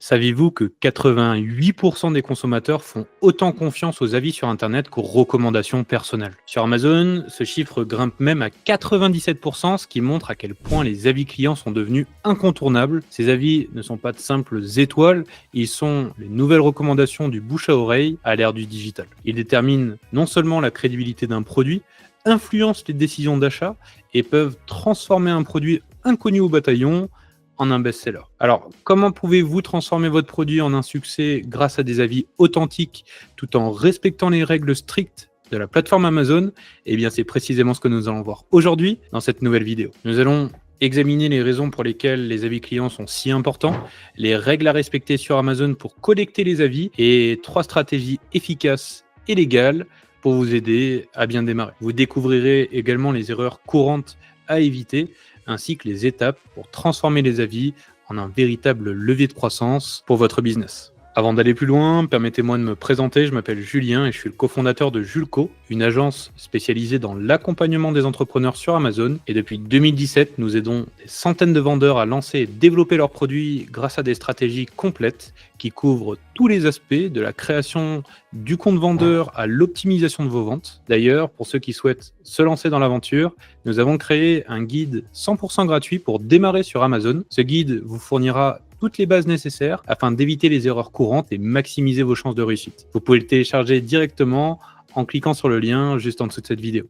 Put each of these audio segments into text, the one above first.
Saviez-vous que 88% des consommateurs font autant confiance aux avis sur Internet qu'aux recommandations personnelles? Sur Amazon, ce chiffre grimpe même à 97%, ce qui montre à quel point les avis clients sont devenus incontournables. Ces avis ne sont pas de simples étoiles, ils sont les nouvelles recommandations du bouche à oreille à l'ère du digital. Ils déterminent non seulement la crédibilité d'un produit, influencent les décisions d'achat et peuvent transformer un produit inconnu au bataillon en un best-seller. Alors, comment pouvez-vous transformer votre produit en un succès grâce à des avis authentiques tout en respectant les règles strictes de la plateforme Amazon? Eh bien, c'est précisément ce que nous allons voir aujourd'hui dans cette nouvelle vidéo. Nous allons examiner les raisons pour lesquelles les avis clients sont si importants, les règles à respecter sur Amazon pour collecter les avis et 3 stratégies efficaces et légales pour vous aider à bien démarrer. Vous découvrirez également les erreurs courantes à éviter ainsi que les étapes pour transformer les avis en un véritable levier de croissance pour votre business. Avant d'aller plus loin, permettez-moi de me présenter, je m'appelle Julien et je suis le cofondateur de Julco, une agence spécialisée dans l'accompagnement des entrepreneurs sur Amazon. Et depuis 2017, nous aidons des centaines de vendeurs à lancer et développer leurs produits grâce à des stratégies complètes qui couvrent tous les aspects de la création du compte vendeur à l'optimisation de vos ventes. D'ailleurs, pour ceux qui souhaitent se lancer dans l'aventure, nous avons créé un guide 100% gratuit pour démarrer sur Amazon. Ce guide vous fournira toutes les bases nécessaires afin d'éviter les erreurs courantes et maximiser vos chances de réussite. Vous pouvez le télécharger directement en cliquant sur le lien juste en dessous de cette vidéo.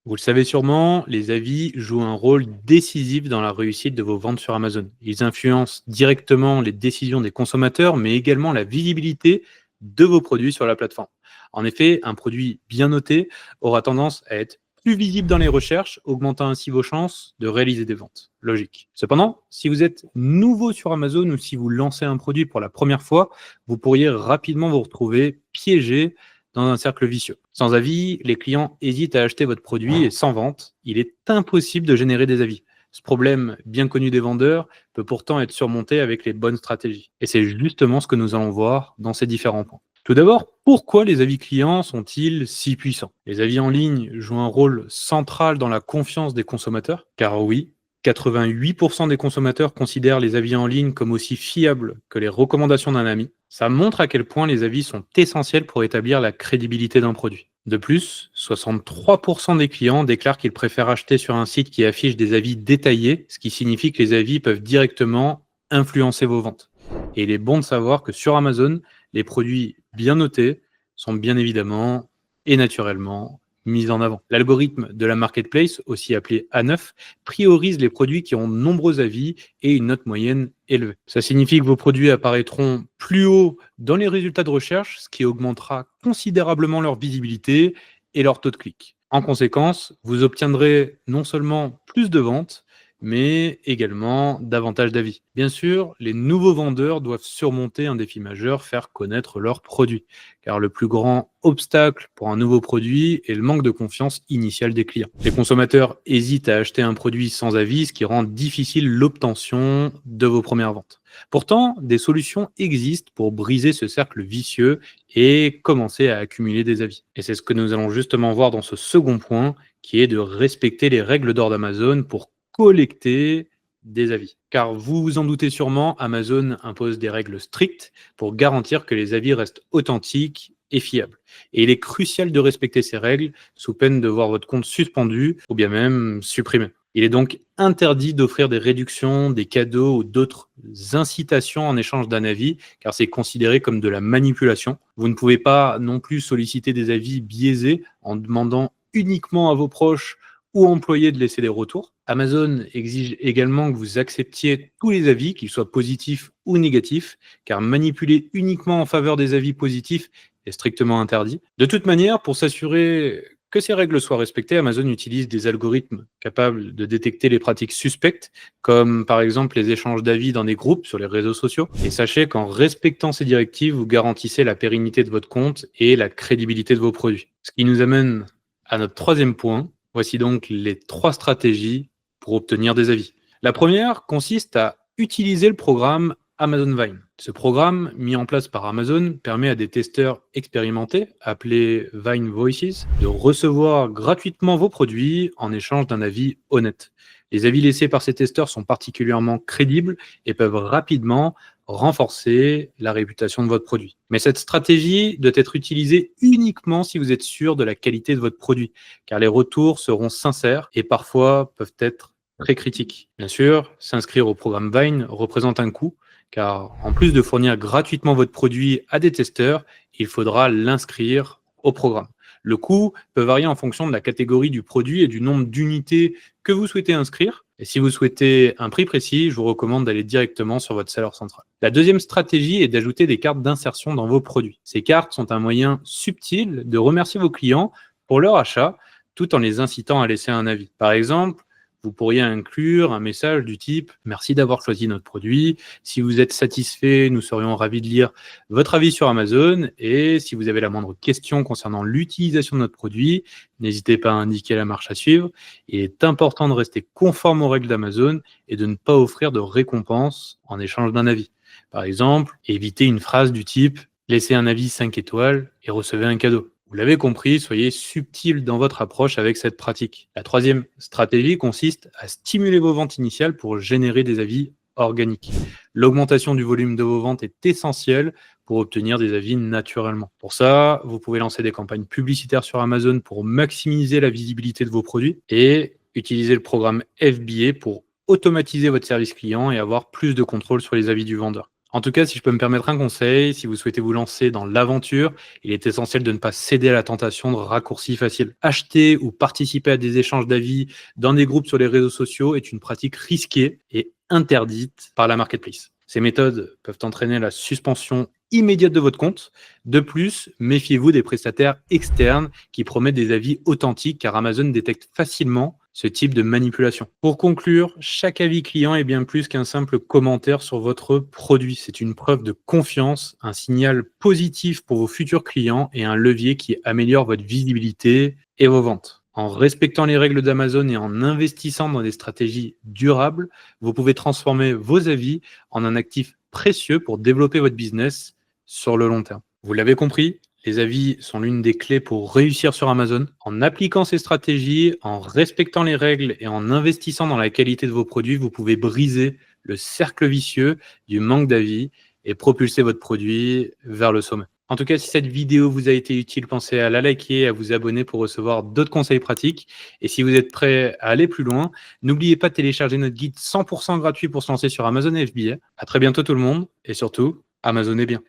Vous le savez sûrement, les avis jouent un rôle décisif dans la réussite de vos ventes sur Amazon. Ils influencent directement les décisions des consommateurs, mais également la visibilité de vos produits sur la plateforme. En effet, un produit bien noté aura tendance à être plus visible dans les recherches, augmentant ainsi vos chances de réaliser des ventes. Logique. Cependant, si vous êtes nouveau sur Amazon ou si vous lancez un produit pour la première fois, vous pourriez rapidement vous retrouver piégé dans un cercle vicieux. Sans avis, les clients hésitent à acheter votre produit et sans vente, il est impossible de générer des avis. Ce problème bien connu des vendeurs peut pourtant être surmonté avec les bonnes stratégies. Et c'est justement ce que nous allons voir dans ces différents points. Tout d'abord, pourquoi les avis clients sont-ils si puissants? Les avis en ligne jouent un rôle central dans la confiance des consommateurs, car oui, 88% des consommateurs considèrent les avis en ligne comme aussi fiables que les recommandations d'un ami. Ça montre à quel point les avis sont essentiels pour établir la crédibilité d'un produit. De plus, 63% des clients déclarent qu'ils préfèrent acheter sur un site qui affiche des avis détaillés, ce qui signifie que les avis peuvent directement influencer vos ventes. Et il est bon de savoir que sur Amazon, les produits bien notés sont bien évidemment et naturellement mis en avant. L'algorithme de la marketplace, aussi appelé A9, priorise les produits qui ont de nombreux avis et une note moyenne élevée. Ça signifie que vos produits apparaîtront plus haut dans les résultats de recherche, ce qui augmentera considérablement leur visibilité et leur taux de clic. En conséquence, vous obtiendrez non seulement plus de ventes, mais également davantage d'avis. Bien sûr, les nouveaux vendeurs doivent surmonter un défi majeur, faire connaître leurs produits, car le plus grand obstacle pour un nouveau produit est le manque de confiance initiale des clients. Les consommateurs hésitent à acheter un produit sans avis, ce qui rend difficile l'obtention de vos premières ventes. Pourtant, des solutions existent pour briser ce cercle vicieux et commencer à accumuler des avis. Et c'est ce que nous allons justement voir dans ce second point, qui est de respecter les règles d'or d'Amazon pour collecter des avis. Car vous vous en doutez sûrement, Amazon impose des règles strictes pour garantir que les avis restent authentiques et fiables. Et il est crucial de respecter ces règles sous peine de voir votre compte suspendu ou bien même supprimé. Il est donc interdit d'offrir des réductions, des cadeaux ou d'autres incitations en échange d'un avis, car c'est considéré comme de la manipulation. Vous ne pouvez pas non plus solliciter des avis biaisés en demandant uniquement à vos proches ou employés de laisser des retours. Amazon exige également que vous acceptiez tous les avis, qu'ils soient positifs ou négatifs, car manipuler uniquement en faveur des avis positifs est strictement interdit. De toute manière, pour s'assurer que ces règles soient respectées, Amazon utilise des algorithmes capables de détecter les pratiques suspectes, comme par exemple les échanges d'avis dans des groupes sur les réseaux sociaux. Et sachez qu'en respectant ces directives, vous garantissez la pérennité de votre compte et la crédibilité de vos produits. Ce qui nous amène à notre troisième point. Voici donc les 3 stratégies pour obtenir des avis. La première consiste à utiliser le programme Amazon Vine. Ce programme, mis en place par Amazon, permet à des testeurs expérimentés, appelés Vine Voices, de recevoir gratuitement vos produits en échange d'un avis honnête. Les avis laissés par ces testeurs sont particulièrement crédibles et peuvent rapidement renforcer la réputation de votre produit. Mais cette stratégie doit être utilisée uniquement si vous êtes sûr de la qualité de votre produit, car les retours seront sincères et parfois peuvent être très critiques. Bien sûr, s'inscrire au programme Vine représente un coût, car en plus de fournir gratuitement votre produit à des testeurs, il faudra l'inscrire au programme. Le coût peut varier en fonction de la catégorie du produit et du nombre d'unités que vous souhaitez inscrire. Et si vous souhaitez un prix précis, je vous recommande d'aller directement sur votre seller central. La deuxième stratégie est d'ajouter des cartes d'insertion dans vos produits. Ces cartes sont un moyen subtil de remercier vos clients pour leur achat, tout en les incitant à laisser un avis. Par exemple, vous pourriez inclure un message du type « Merci d'avoir choisi notre produit. Si vous êtes satisfait, nous serions ravis de lire votre avis sur Amazon. Et si vous avez la moindre question concernant l'utilisation de notre produit, n'hésitez pas à indiquer la marche à suivre. Il est important de rester conforme aux règles d'Amazon et de ne pas offrir de récompense en échange d'un avis. Par exemple, évitez une phrase du type « Laissez un avis 5 étoiles et recevez un cadeau ». Vous l'avez compris, soyez subtil dans votre approche avec cette pratique. La troisième stratégie consiste à stimuler vos ventes initiales pour générer des avis organiques. L'augmentation du volume de vos ventes est essentielle pour obtenir des avis naturellement. Pour ça, vous pouvez lancer des campagnes publicitaires sur Amazon pour maximiser la visibilité de vos produits et utiliser le programme FBA pour automatiser votre service client et avoir plus de contrôle sur les avis du vendeur. En tout cas, si je peux me permettre un conseil, si vous souhaitez vous lancer dans l'aventure, il est essentiel de ne pas céder à la tentation de raccourcis faciles. Acheter ou participer à des échanges d'avis dans des groupes sur les réseaux sociaux est une pratique risquée et interdite par la marketplace. Ces méthodes peuvent entraîner la suspension immédiate de votre compte. De plus, méfiez-vous des prestataires externes qui promettent des avis authentiques car Amazon détecte facilement ce type de manipulation. Pour conclure, chaque avis client est bien plus qu'un simple commentaire sur votre produit. C'est une preuve de confiance, un signal positif pour vos futurs clients et un levier qui améliore votre visibilité et vos ventes. En respectant les règles d'Amazon et en investissant dans des stratégies durables, vous pouvez transformer vos avis en un actif précieux pour développer votre business sur le long terme. Vous l'avez compris, les avis sont l'une des clés pour réussir sur Amazon. En appliquant ces stratégies, en respectant les règles et en investissant dans la qualité de vos produits, vous pouvez briser le cercle vicieux du manque d'avis et propulser votre produit vers le sommet. En tout cas, si cette vidéo vous a été utile, pensez à la liker et à vous abonner pour recevoir d'autres conseils pratiques. Et si vous êtes prêt à aller plus loin, n'oubliez pas de télécharger notre guide 100% gratuit pour se lancer sur Amazon FBA. À très bientôt tout le monde et surtout, Amazonnez bien.